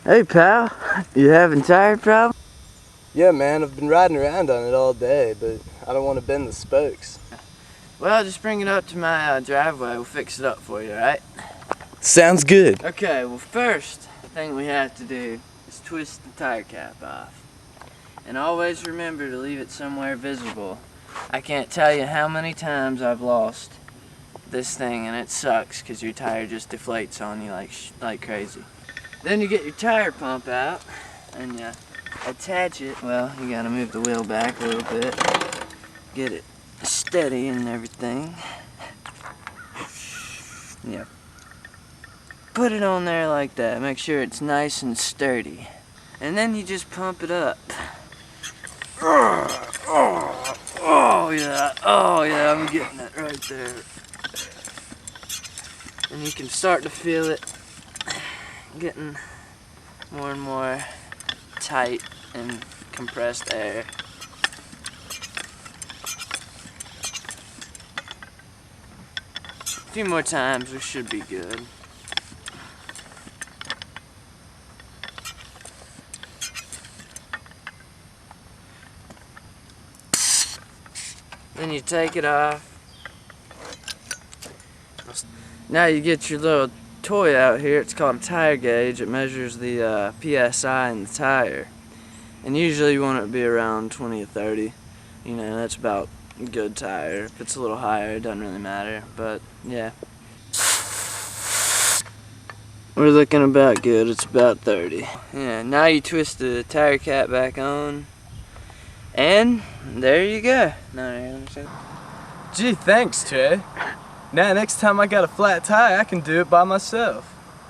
Hey pal, you having tire problems? Yeah, man, I've been riding around on it all day, but I don't want to bend the spokes. Well, just bring it up to my driveway. We'll fix it up for you, alright? Sounds good. Okay, well first thing we have to do is twist the tire cap off. And always remember to leave it somewhere visible. I can't tell you how many times I've lost this thing, and it sucks because your tire just deflates on you like crazy. Then you get your tire pump out and you attach it. Well, you gotta move the wheel back a little bit, get it steady and everything. Yeah. Put it on there like that. Make sure it's nice and sturdy. And then you just pump it up. Oh yeah, I'm getting it right there. And you can start to feel it getting more and more tight and compressed air. A few more times, we should be good. Then you take it off. Now you get your little toy out here. It's called a tire gauge. It measures the PSI in the tire. And usually you want it to be around 20 or 30. You know, that's about a good tire. If it's a little higher, it doesn't really matter. But, yeah. We're looking about good. It's about 30. Yeah, now you twist the tire cap back on. And there you go. No, you understand? Gee, thanks, Trey. Now, next time I got a flat tire, I can do it by myself.